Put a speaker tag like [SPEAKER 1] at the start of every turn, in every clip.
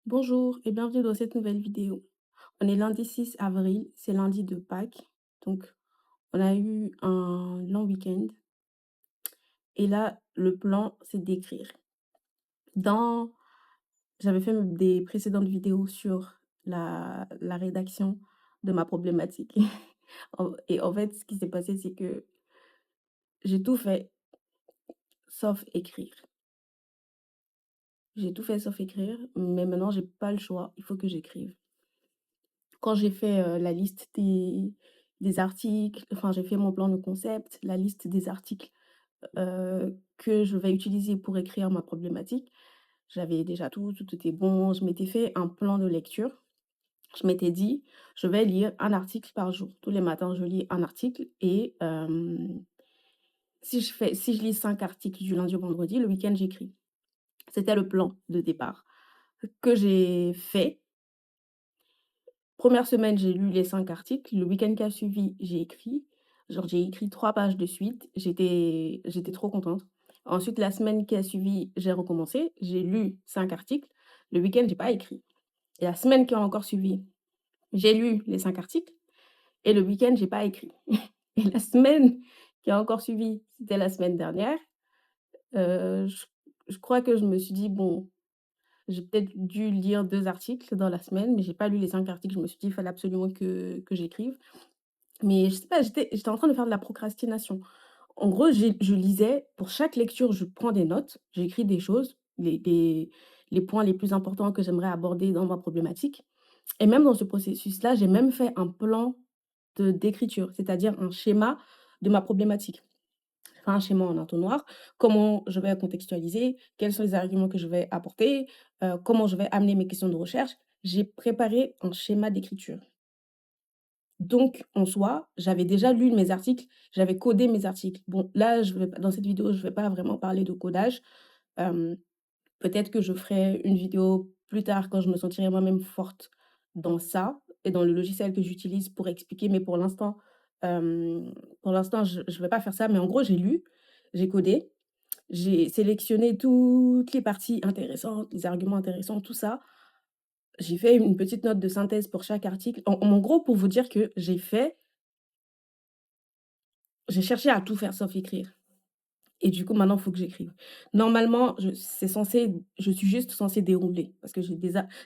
[SPEAKER 1] Bonjour et bienvenue dans cette nouvelle vidéo. On est lundi 6 avril, c'est lundi de Pâques. Donc, on a eu un long week-end et là, le plan, c'est d'écrire. Dans, J'avais fait des précédentes vidéos sur la rédaction de ma problématique. Et en fait, ce qui s'est passé, c'est que j'ai tout fait sauf écrire. J'ai tout fait sauf écrire, mais maintenant, j'ai pas le choix. Il faut que j'écrive. Quand j'ai fait, la liste des articles, enfin, j'ai fait mon plan de concept, la liste des articles, que je vais utiliser pour écrire ma problématique. J'avais déjà tout était bon. Je m'étais fait un plan de lecture. Je m'étais dit: «Je vais lire un article par jour». Tous les matins, je lis un article et si je lis 5 articles du lundi au vendredi, le week-end, j'écris. C'était le plan de départ que j'ai fait. Première semaine, j'ai lu les 5 articles. Le week-end qui a suivi, j'ai écrit. Genre, j'ai écrit 3 pages de suite. J'étais trop contente. Ensuite, la semaine qui a suivi, j'ai recommencé. J'ai lu 5 articles. Le week-end, j'ai pas écrit. Et la semaine qui a encore suivi, j'ai lu les 5 articles et le week-end, j'ai pas écrit. Et la semaine qui a encore suivi, c'était la semaine dernière, je crois que je me suis dit: «Bon, j'ai peut-être dû lire 2 articles dans la semaine, mais j'ai pas lu les 5 articles». Je me suis dit: «Il fallait absolument que j'écrive». Mais je sais pas, j'étais en train de faire de la procrastination. En gros, je lisais, pour chaque lecture, je prends des notes, j'écris des choses, les points les plus importants que j'aimerais aborder dans ma problématique. Et même dans ce processus-là, j'ai même fait un plan d'écriture, c'est-à-dire un schéma de ma problématique. Enfin, un schéma en entonnoir, comment je vais contextualiser, quels sont les arguments que je vais apporter, comment je vais amener mes questions de recherche. J'ai préparé un schéma d'écriture. Donc en soi, j'avais déjà lu mes articles, j'avais codé mes articles. Bon, là, je vais pas dans cette vidéo, je vais pas vraiment parler de codage. Hem, Peut-être que je ferai une vidéo plus tard quand je me sentirai moi-même forte dans ça et dans le logiciel que j'utilise pour expliquer, mais pour l'instant, je vais pas faire ça. Mais en gros, j'ai lu, j'ai codé, j'ai sélectionné toutes les parties intéressantes, les arguments intéressants, tout ça. J'ai fait une petite note de synthèse pour chaque article. En gros, pour vous dire que j'ai cherché à tout faire sauf écrire. Et du coup, maintenant, il faut que j'écrive. Normalement, je suis juste censée dérouler parce que j'ai déjà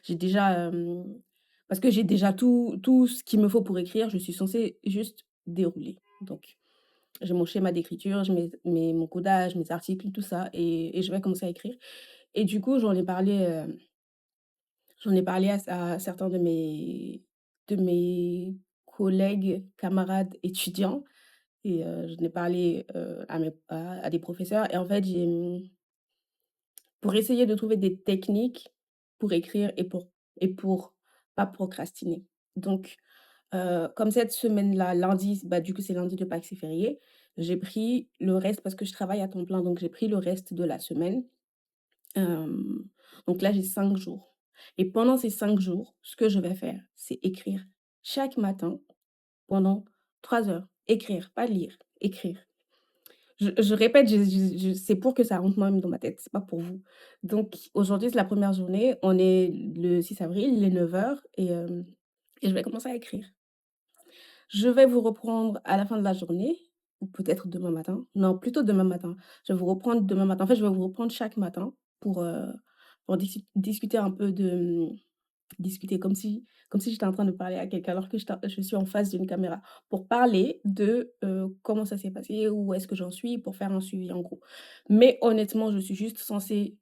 [SPEAKER 1] tout ce qu'il me faut pour écrire, je suis censée juste dérouler. Donc, j'ai mon schéma d'écriture, j'ai mon codage, mes articles, tout ça et je vais commencer à écrire. Et du coup, j'en ai parlé à certains de mes collègues, camarades étudiants et j'en ai parlé, à des professeurs et en fait, pour essayer de trouver des techniques pour écrire et pour pas procrastiner. Donc, comme cette semaine-là, lundi, bah, du coup, c'est lundi de Pâques, c'est férié, j'ai pris le reste parce que je travaille à temps plein, donc j'ai pris le reste de la semaine. Hem, donc là, j'ai 5 jours et pendant ces 5 jours, ce que je vais faire, c'est écrire chaque matin pendant 3 heures. Écrire, pas lire, écrire. Je répète, c'est pour que ça rentre moi-même dans ma tête, c'est pas pour vous. Donc aujourd'hui, c'est la première journée, on est le 6 avril, il est 9 heures et je vais commencer à écrire. Je vais vous reprendre à la fin de la journée ou peut-être demain matin. Non, plutôt demain matin. Je vais vous reprendre demain matin. En fait, je vais vous reprendre chaque matin pour discuter un peu discuter comme si j'étais en train de parler à quelqu'un alors que je suis en face d'une caméra. Pour parler de, comment ça s'est passé, où est-ce que j'en suis, pour faire un suivi en gros. Mais honnêtement, je suis juste censée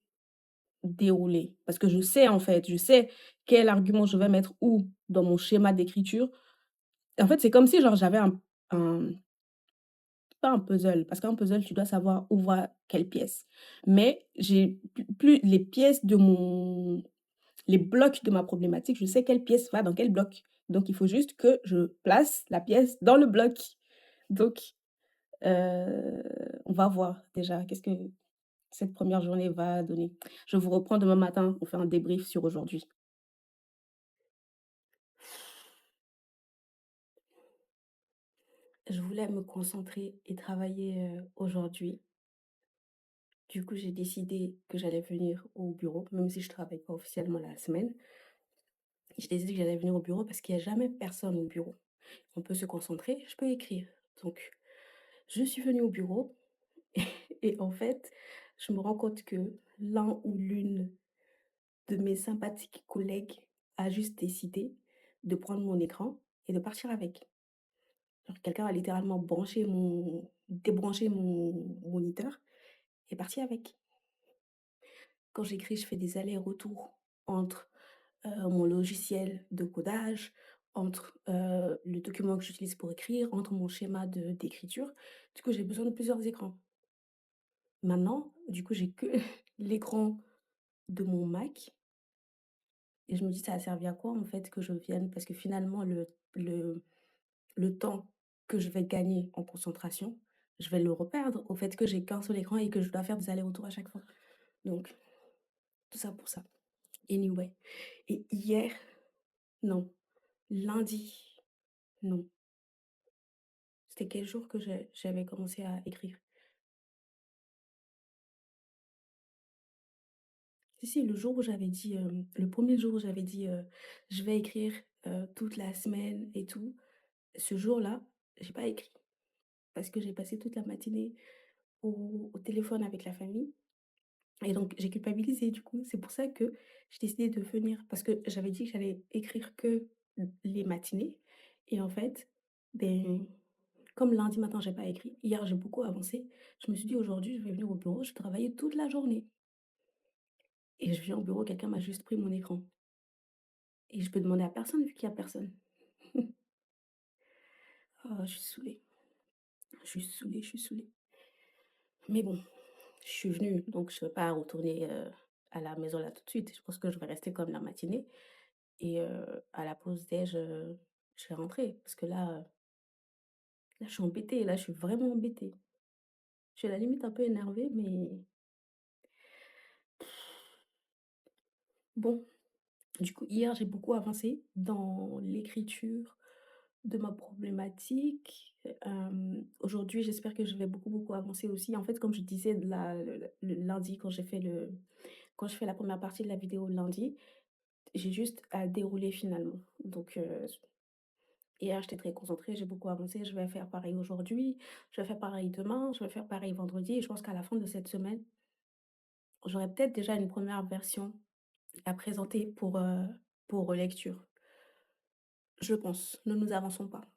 [SPEAKER 1] dérouler parce que je sais en fait, je sais quel argument je vais mettre où dans mon schéma d'écriture. En fait, c'est comme si genre j'avais un pas un puzzle, parce qu'un puzzle, tu dois savoir où va quelle pièce. Mais j'ai plus les pièces de mon les blocs de ma problématique, je sais quelle pièce va dans quel bloc. Donc il faut juste que je place la pièce dans le bloc. Donc, on va voir déjà qu'est-ce que cette première journée va donner. Je vous reprends demain matin, on fait un débrief sur aujourd'hui. Je voulais me concentrer et travailler, aujourd'hui. Du coup, j'ai décidé que j'allais venir au bureau, même si je travaille pas officiellement la semaine. J'ai décidé que j'allais venir au bureau parce qu'il y a jamais personne au bureau. On peut se concentrer, je peux écrire. Donc, je suis venue au bureau et en fait, je me rends compte que l'un ou l'une de mes sympathiques collègues a juste décidé de prendre mon écran et de partir avec. Genre, quelqu'un a littéralement débranché mon moniteur et est parti avec. Quand j'écris, je fais des allers-retours entre mon logiciel de codage, entre le document que j'utilise pour écrire, entre mon schéma d'écriture. Du coup, j'ai besoin de plusieurs écrans. Maintenant, du coup, j'ai que l'écran de mon Mac et je me dis, ça a servi à quoi en fait que je vienne? Parce que finalement, le temps que je vais gagner en concentration, je vais le reperdre au fait que j'ai qu'un seul écran et que je dois faire des allers-retours à chaque fois. Donc, tout ça pour ça. Anyway. Et hier, non. Lundi, non. C'était quel jour que j'avais commencé à écrire? Si, si, le jour où j'avais dit, le premier jour où j'avais dit, «Je vais écrire, toute la semaine et tout», ce jour-là, j'ai pas écrit parce que j'ai passé toute la matinée au téléphone avec la famille et donc j'ai culpabilisé du coup. C'est pour ça que j'ai décidé de venir parce que j'avais dit que j'allais écrire que les matinées et en fait, ben, comme lundi matin j'ai pas écrit, hier j'ai beaucoup avancé, je me suis dit: «Aujourd'hui, je vais venir au bureau, je vais travailler toute la journée» et je viens au bureau, quelqu'un m'a juste pris mon écran et je peux demander à personne vu qu'il y a personne. Oh, je suis saoulée, je suis saoulée, je suis saoulée. Mais bon, je suis venue, donc je ne vais pas retourner, à la maison là tout de suite. Je pense que je vais rester comme la matinée et à la pause déj, je vais rentrer parce que là, je suis embêtée, là, je suis vraiment embêtée. Je suis à la limite un peu énervée, mais bon. Du coup, hier, j'ai beaucoup avancé dans l'écriture de ma problématique. Aujourd'hui, j'espère que je vais beaucoup, beaucoup avancer aussi. En fait, comme je disais le lundi, quand je fais la première partie de la vidéo le lundi, j'ai juste à dérouler finalement. Donc, hier, j'étais très concentrée, j'ai beaucoup avancé. Je vais faire pareil aujourd'hui, je vais faire pareil demain, je vais faire pareil vendredi. Et je pense qu'à la fin de cette semaine, j'aurai peut-être déjà une première version à présenter pour relecture. Je pense. Ne nous avançons pas.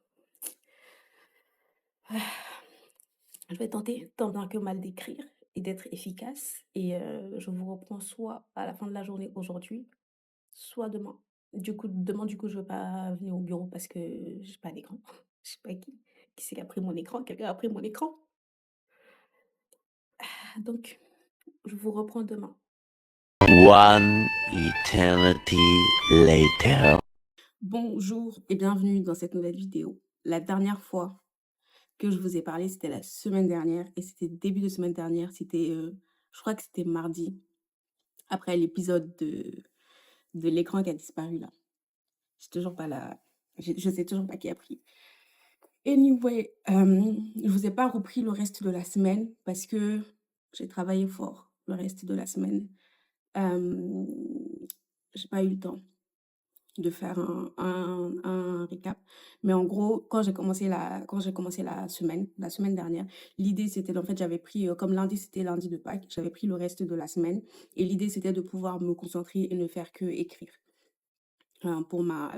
[SPEAKER 1] Je vais tenter tant bien que mal d'écrire et d'être efficace et je vous reprends soit à la fin de la journée aujourd'hui, soit demain. Demain, du coup, je ne veux pas venir au bureau parce que j'ai pas d'écran. Je sais pas qui c'est qui a pris mon écran. Quelqu'un a pris mon écran. Ah, donc, je vous reprends demain.
[SPEAKER 2] One eternity later.
[SPEAKER 1] Bonjour et bienvenue dans cette nouvelle vidéo. La dernière fois que je vous ai parlé, c'était la semaine dernière et c'était début de semaine dernière. C'était, je crois que c'était mardi, après l'épisode de l'écran qui a disparu là. J'ai toujours pas la je sais toujours pas qui a pris. Anyway, je vous ai pas repris le reste de la semaine parce que j'ai travaillé fort le reste de la semaine. Hem, j'ai pas eu le temps de faire un récap. Mais en gros, quand j'ai commencé la semaine dernière, l'idée c'était en fait j'avais pris, comme lundi c'était lundi de Pâques, j'avais pris le reste de la semaine et l'idée c'était de pouvoir me concentrer et ne faire que écrire. Pour ma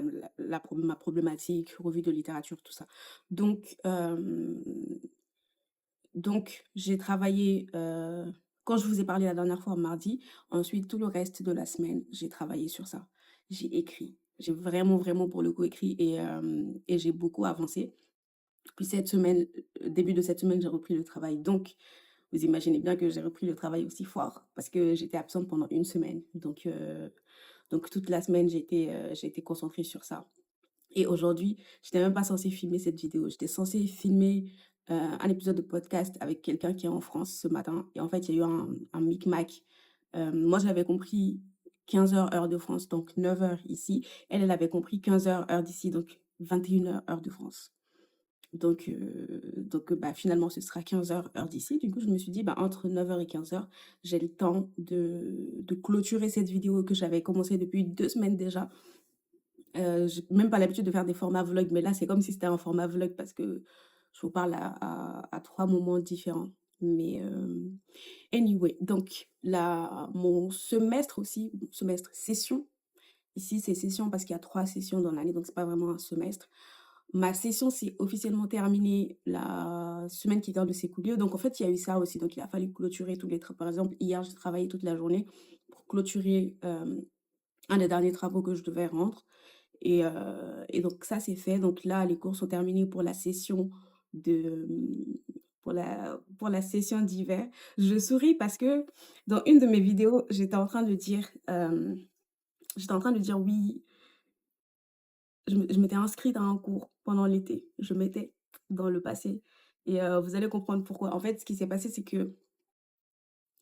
[SPEAKER 1] problématique, revue de littérature, tout ça. Donc, j'ai travaillé, quand je vous ai parlé la dernière fois mardi, ensuite tout le reste de la semaine, j'ai travaillé sur ça. J'ai écrit. J'ai vraiment, vraiment pour le coup écrit et j'ai beaucoup avancé. Puis cette semaine, début de cette semaine, j'ai repris le travail. Donc, vous imaginez bien que j'ai repris le travail aussi fort parce que j'étais absente pendant une semaine. Donc toute la semaine, j'ai été concentrée sur ça. Et aujourd'hui, j'étais même pas censée filmer cette vidéo. J'étais censée filmer un épisode de podcast avec quelqu'un qui est en France ce matin. Et en fait, il y a eu un micmac. Moi, j'avais compris 15 heures heure de France, donc 9 heures ici. Elle, elle avait compris 15 heures heure d'ici, donc 21 heures heure de France. Bah, finalement, ce sera 15 heures heure d'ici. Du coup, je me suis dit: «Bah, entre 9 heures et 15 heures, j'ai le temps de clôturer cette vidéo que j'avais commencé depuis 2 semaines déjà». J'ai même pas l'habitude de faire des formats vlog, mais là, c'est comme si c'était un format vlog parce que je vous parle à 3 moments différents. Mais, anyway, donc mon semestre aussi, semestre, session, ici, c'est session parce qu'il y a 3 sessions dans l'année, donc c'est pas vraiment un semestre. Ma session s'est officiellement terminée la semaine qui vient de s'écouler, donc en fait, il y a eu ça aussi, donc il a fallu clôturer tous les par exemple, hier, j'ai travaillé toute la journée pour clôturer, un des derniers travaux que je devais rendre. Et donc ça, c'est fait. Donc là, les cours sont terminés pour la session de, pour la session d'hiver. Je souris parce que dans une de mes vidéos, j'étais en train de dire: «Oui, je m'étais inscrite à un cours pendant l'été». Je m'étais dans le passé et vous allez comprendre pourquoi. En fait, ce qui s'est passé, c'est que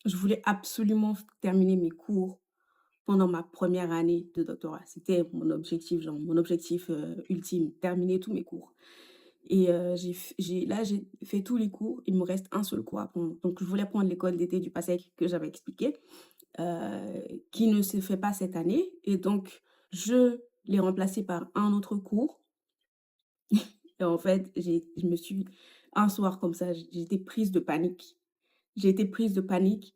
[SPEAKER 1] je voulais absolument terminer mes cours pendant ma première année de doctorat. C'était mon objectif, genre mon objectif, ultime, terminer tous mes cours. Et j'ai fait tous les cours, il me reste un seul cours à prendre. Donc je voulais prendre l'école d'été du PASSEC que j'avais expliqué, qui ne se fait pas cette année et donc je l'ai remplacé par un autre cours et en fait, je me suis un soir comme ça, j'ai été prise de panique. J'ai été prise de panique,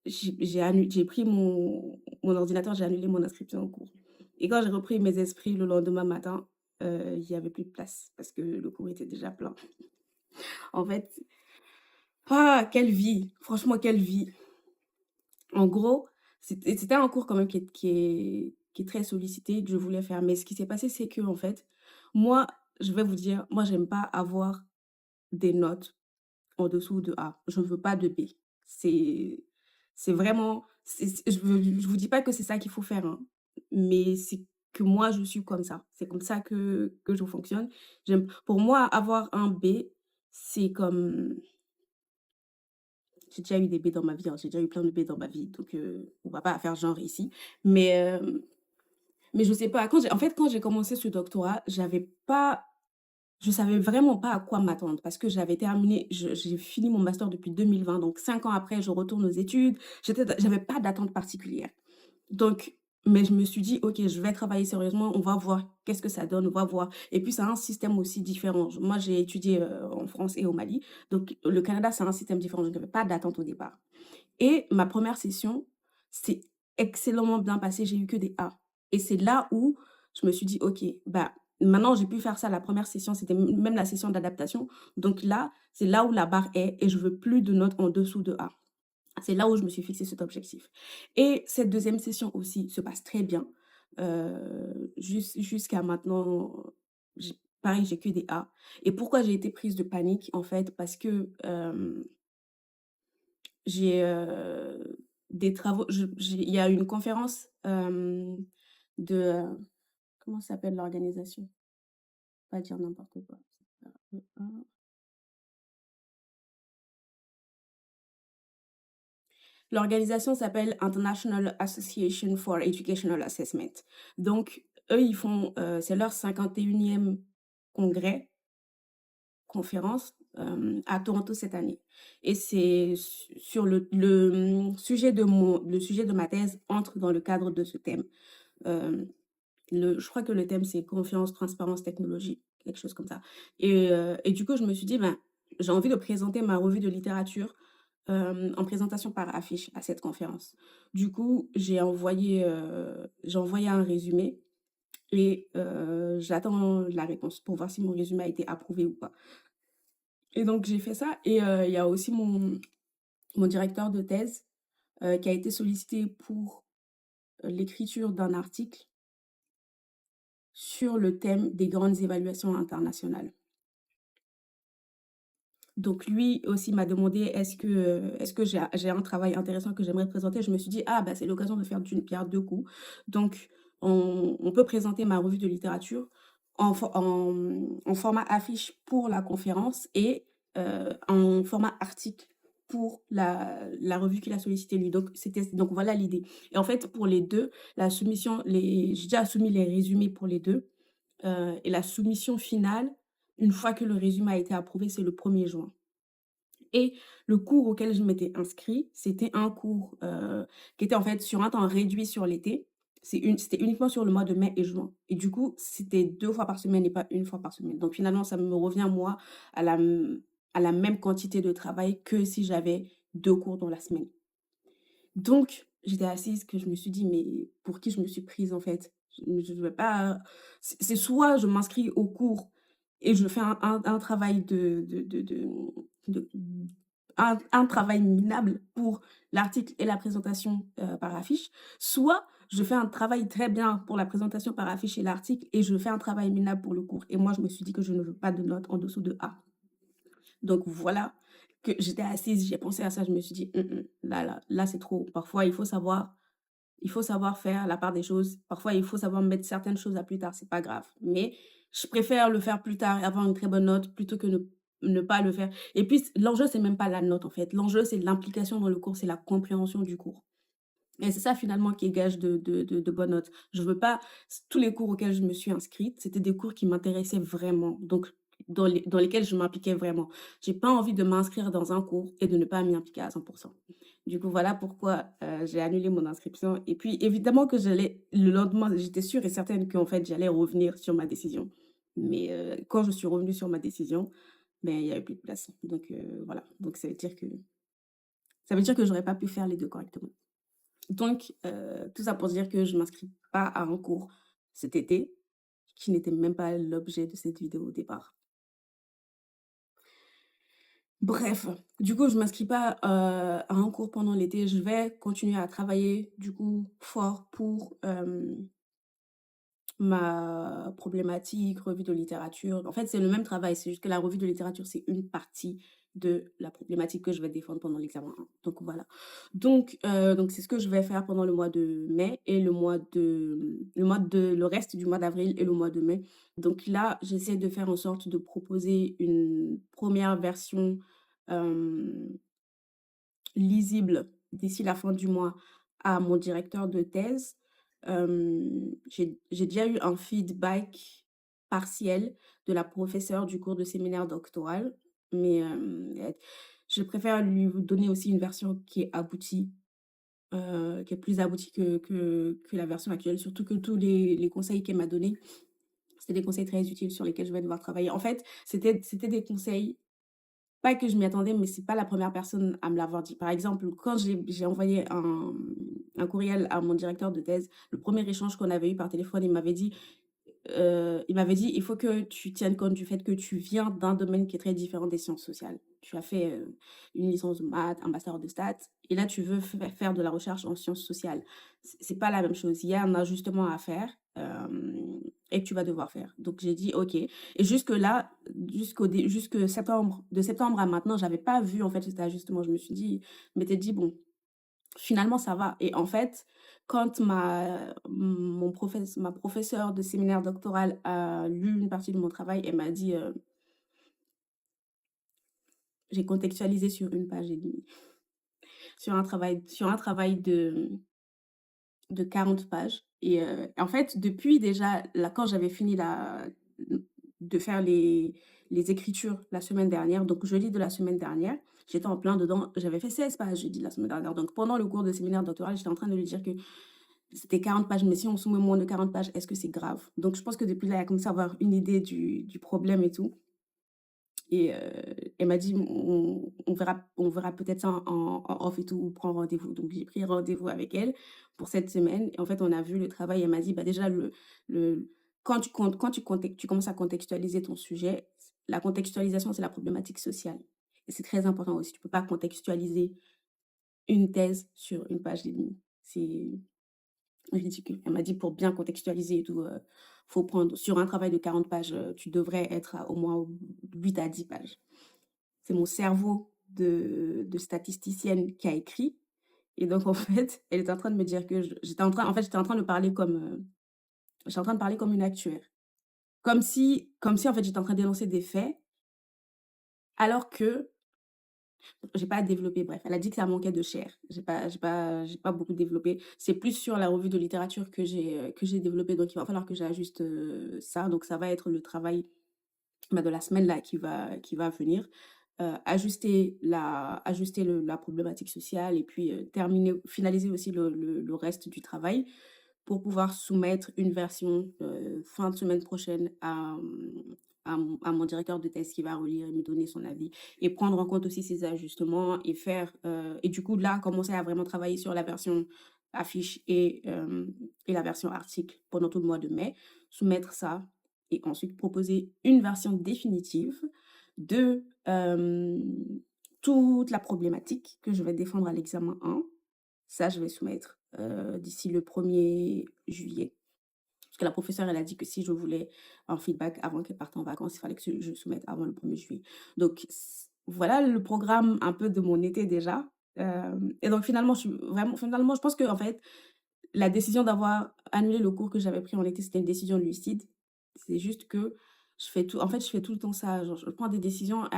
[SPEAKER 1] j'ai pris mon ordinateur, j'ai annulé mon inscription au cours et quand j'ai repris mes esprits le lendemain matin, il y avait plus de place parce que le cours était déjà plein. En fait, quelle vie! Franchement, quelle vie! En gros, c'était un cours quand même qui est très sollicité, que je voulais faire. Mais ce qui s'est passé, c'est que en fait, moi, je vais vous dire, moi, j'aime pas avoir des notes en dessous de A. Je ne veux pas de B. C'est c'est vraiment je vous dis pas que c'est ça qu'il faut faire, hein, mais c'est que moi, je suis comme ça. C'est comme ça que je fonctionne. Pour moi, avoir un B, c'est comme j'ai déjà eu des B dans ma vie, hein, j'ai déjà eu plein de B dans ma vie, donc on va pas faire genre ici. Mais, mais je sais pas, quand j'ai commencé ce doctorat, je savais vraiment pas à quoi m'attendre parce que j'ai fini mon master depuis 2020, donc 5 ans après, je retourne aux études. J'avais pas d'attente particulière. Donc, mais je me suis dit: «OK, je vais travailler sérieusement, on va voir qu'est-ce que ça donne, on va voir» et puis c'est un système aussi différent. Moi, j'ai étudié, en France et au Mali, donc le Canada, c'est un système différent, je n'avais pas d'attente au départ et ma première session s'est excellemment bien passée, j'ai eu que des A et c'est là où je me suis dit: «OK, bah, maintenant j'ai pu faire ça». La première session, c'était même la session d'adaptation, donc là, c'est là où la barre est et je veux plus de notes en dessous de A. C'est là où je me suis fixé cet objectif et cette deuxième session aussi se passe très bien, jusqu'à maintenant, j'ai que des A et pourquoi j'ai été prise de panique, en fait, parce que, j'ai, des travaux il y a une conférence, de, comment s'appelle l'organisation? Pas dire n'importe quoi. L'organisation s'appelle International Association for Educational Assessment. Donc eux, c'est leur 51e congrès, conférence, à Toronto cette année et c'est sur le sujet de ma thèse entre dans le cadre de ce thème. Hem, je crois que le thème c'est confiance, transparence, technologie, quelque chose comme ça et du coup, je me suis dit: «Ben, j'ai envie de présenter ma revue de littérature en présentation par affiche à cette conférence. Du coup, j'ai envoyé un résumé et j'attends la réponse pour voir si mon résumé a été approuvé ou pas. Et donc j'ai fait ça et il y a aussi mon directeur de thèse, qui a été sollicité pour, l'écriture d'un article sur le thème des grandes évaluations internationales. Donc lui aussi m'a demandé: est-ce que j'ai un travail intéressant que j'aimerais présenter?» Je me suis dit: «Ah bah, c'est l'occasion de faire d'une pierre deux coups». Donc on peut présenter ma revue de littérature en format affiche pour la conférence et en format article pour la revue qu'il a sollicité lui. Donc voilà l'idée et en fait pour les 2, j'ai déjà soumis les résumés pour les 2 et la soumission finale une fois que le résumé a été approuvé, c'est le 1er juin. Et le cours auquel je m'étais inscrite, c'était un cours, qui était en fait sur un temps réduit sur l'été. C'était uniquement sur le mois de mai et juin et du coup, c'était 2 fois par semaine et pas une fois par semaine. Donc finalement, ça me revient moi à à la même quantité de travail que si j'avais 2 cours dans la semaine. Donc j'étais assise que je me suis dit: «Mais pour qui je me suis prise en fait? Je vais pas». C'est soit je m'inscris au cours et je fais un travail de un travail minable pour l'article et la présentation, par affiche, soit je fais un travail très bien pour la présentation par affiche et l'article et je fais un travail minable pour le cours et moi je me suis dit que je ne veux pas de notes en dessous de A. Donc voilà, que j'étais assise, j'ai pensé à ça, je me suis dit: là c'est trop». Parfois il faut savoir faire la part des choses. Parfois, il faut savoir mettre certaines choses à plus tard, c'est pas grave. Mais je préfère le faire plus tard et avoir une très bonne note plutôt que ne pas le faire. Et puis, l'enjeu, c'est même pas la note, en fait. L'enjeu, c'est l'implication dans le cours, c'est la compréhension du cours. Et c'est ça finalement qui est gage de bonnes notes. Je veux pas tous les cours auxquels je me suis inscrite, c'était des cours qui m'intéressaient vraiment, donc dans lesquels je m'impliquais vraiment. J'ai pas envie de m'inscrire dans un cours et de ne pas m'y impliquer à 100. Du coup, voilà pourquoi, j'ai annulé mon inscription et puis évidemment que j'allais le lendemain, j'étais sûre et certaine qu'en fait j'allais revenir sur ma décision. Mais, quand je suis revenue sur ma décision, ben, il y avait plus de place. Donc, voilà, donc ça veut dire que j'aurais pas pu faire les 2 correctement. Donc, tout ça pour dire que je m'inscris pas à un cours cet été, qui n'était même pas l'objet de cette vidéo au départ. Bref, du coup, je m'inscris pas, à un cours pendant l'été. Je vais continuer à travailler, du coup, fort pour, ma problématique, revue de littérature. En fait, c'est le même travail, c'est juste que la revue de littérature, c'est une partie de la problématique que je vais défendre pendant l'examen 1. Donc voilà. Donc c'est ce que je vais faire pendant le mois de mai et le reste du mois d'avril et le mois de mai. Donc là, j'essaie de faire en sorte de proposer une première version, hem, lisible d'ici la fin du mois à mon directeur de thèse. J'ai déjà eu un feedback partiel de la professeure du cours de séminaire doctoral, mais je préfère lui donner aussi une version qui est aboutie, qui est plus aboutie que la version actuelle, surtout que tous les conseils qu'elle m'a donnés, c'était des conseils très utiles sur lesquels je vais devoir travailler. En fait, c'était des conseils pas que je m'y attendais, mais c'est pas la première personne à me l'avoir dit. Par exemple, quand j'ai envoyé un courriel à mon directeur de thèse, le premier échange qu'on avait eu par téléphone, il m'avait dit: «Il faut que tu tiennes compte du fait que tu viens d'un domaine qui est très différent des sciences sociales. Tu as fait, une licence de maths, un master de stats et là tu veux faire de la recherche en sciences sociales. C'est pas la même chose. Il y a un ajustement à faire, et que tu vas devoir faire». Donc j'ai dit: «OK» et jusque-là, jusque septembre de septembre à maintenant, j'avais pas vu en fait cet ajustement. Je m'étais dit: «Bon, finalement, ça va» et en fait, quand ma professeure de séminaire doctoral a lu une partie de mon travail, elle m'a dit, j'ai contextualisé sur une page et demie, sur un travail de 40 pages et en fait, depuis déjà là, quand j'avais fini de faire les écritures la semaine dernière, donc jeudi de la semaine dernière, j'étais en plein dedans. J'avais fait 16 pages jeudi de la semaine dernière, donc pendant le cours de séminaire doctoral, j'étais en train de lui dire que c'était 40 pages, mais si on soumet moins de 40 pages, est-ce que c'est grave? Donc je pense que depuis là, elle a commencé à avoir une idée du problème et tout et elle m'a dit: on verra peut-être ça en off et tout, ou prends rendez-vous». Donc j'ai pris rendez-vous avec elle pour cette semaine et en fait, on a vu le travail. Elle m'a dit: «Bah, déjà le quand tu commences à contextualiser ton sujet, la contextualisation, c'est la problématique sociale et c'est très important aussi. Tu peux pas contextualiser une thèse sur une page et demie. C'est ridicule». Elle m'a dit: «Pour bien contextualiser et tout, faut prendre sur un travail de 40 pages, tu devrais être à au moins 8 à 10 pages». C'est mon cerveau de statisticienne qui a écrit et donc en fait, elle était en train de me dire que j'étais en train de parler j'étais en train de parler comme une actuaire. Comme si en fait, j'étais en train d'énoncer des faits alors que j'ai pas développé, bref, elle a dit que ça manquait de chair. J'ai pas beaucoup développé. C'est plus sur la revue de littérature que j'ai développé, donc il va falloir que j'ajuste, ça. Donc ça va être le travail bah, de la semaine là qui va venir, ajuster la problématique sociale et puis, finaliser aussi le reste du travail pour pouvoir soumettre une version, fin de semaine prochaine à mon directeur de thèse qui va relire et me donner son avis et prendre en compte aussi ces ajustements et et du coup là, commencer à vraiment travailler sur la version affiche et la version article pendant tout le mois de mai, soumettre ça et ensuite proposer une version définitive de, toute la problématique que je vais défendre à l'examen 1. Ça, je vais soumettre, d'ici le 1er juillet. Parce que la professeure, elle a dit que si je voulais un feedback avant qu'elle parte en vacances, il fallait que je soumette avant le 1er juillet. Donc voilà le programme un peu de mon été déjà, et donc finalement, je pense qu'en fait, la décision d'avoir annulé le cours que j'avais pris en été, c'était une décision lucide. C'est juste que je fais tout le temps ça, genre je prends des décisions et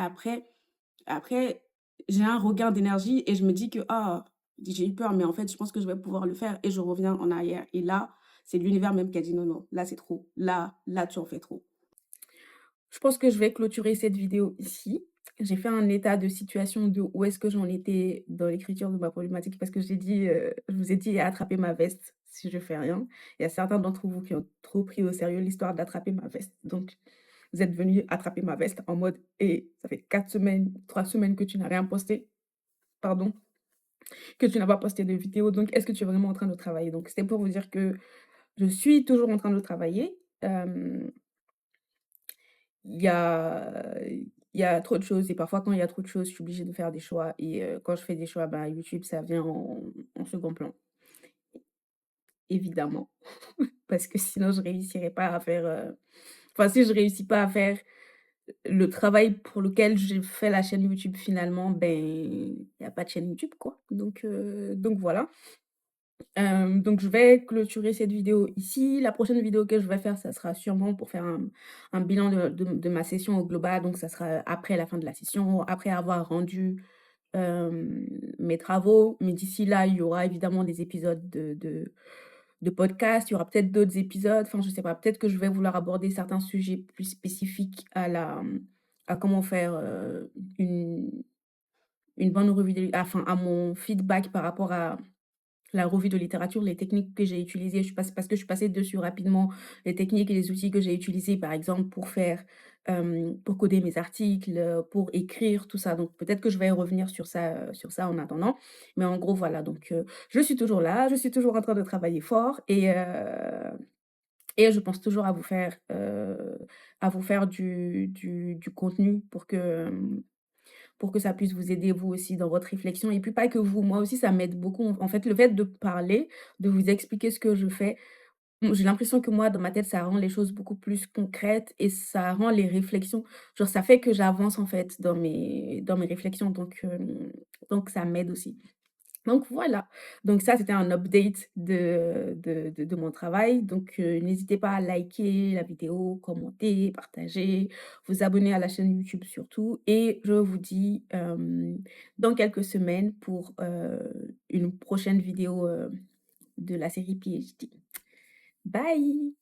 [SPEAKER 1] après j'ai un regain d'énergie et je me dis que: «Ah, j'ai eu peur, mais en fait, je pense que je vais pouvoir le faire» et je reviens en arrière et là, c'est l'univers même qui a dit: «Non, non, là, c'est trop. Là, tu en fais trop». Je pense que je vais clôturer cette vidéo ici. J'ai fait un état de situation de où est-ce que j'en étais dans l'écriture de ma problématique parce que je vous ai dit: «Attraper ma veste si je fais rien». Il y a certains d'entre vous qui ont trop pris au sérieux l'histoire d'attraper ma veste. Donc, vous êtes venus attraper ma veste en mode: «Et ça fait 4 semaines, 3 semaines que tu n'as rien posté, pardon, que tu n'as pas posté de vidéo, donc est-ce que tu es vraiment en train de travailler?» Donc, c'était pour vous dire que je suis toujours en train de travailler. Il y a il y a trop de choses et parfois quand il y a trop de choses, je suis obligée de faire des choix et quand je fais des choix, bah, YouTube, ça vient en second plan, évidemment. Parce que sinon je réussirais pas à faire, enfin si je réussis pas à faire le travail pour lequel j'ai fait la chaîne YouTube finalement, ben, il y a pas de chaîne YouTube quoi. Donc voilà. Donc je vais clôturer cette vidéo ici. La prochaine vidéo que je vais faire, ça sera sûrement pour faire un bilan de ma session au global. Donc ça sera après la fin de la session, après avoir rendu, mes travaux. Mais d'ici là, il y aura évidemment des épisodes de podcast. Il y aura peut-être d'autres épisodes, enfin je sais pas, peut-être que je vais vouloir aborder certains sujets plus spécifiques à comment faire, une bonne revue de enfin à mon feedback par rapport à la revue de littérature, les techniques que j'ai utilisées, je suis passée parce que je suis passée dessus rapidement, les techniques et les outils que j'ai utilisés, par exemple, pour coder mes articles, pour écrire, tout ça. Donc peut-être que je vais revenir sur ça en attendant. Mais en gros, voilà, donc je suis toujours là, je suis toujours en train de travailler fort et je pense toujours à vous faire du contenu pour que ça puisse vous aider vous aussi dans votre réflexion et puis pas que vous, moi aussi ça m'aide beaucoup. En fait, le fait de parler, de vous expliquer ce que je fais, j'ai l'impression que moi, dans ma tête, ça rend les choses beaucoup plus concrètes et ça rend les réflexions genre ça fait que j'avance en fait dans mes réflexions donc ça m'aide aussi. Donc voilà, donc ça, c'était un update de mon travail. Donc n'hésitez pas à liker la vidéo, commenter, partager, vous abonner à la chaîne YouTube surtout et je vous dis, dans quelques semaines pour, une prochaine vidéo, de la série PhD. Bye!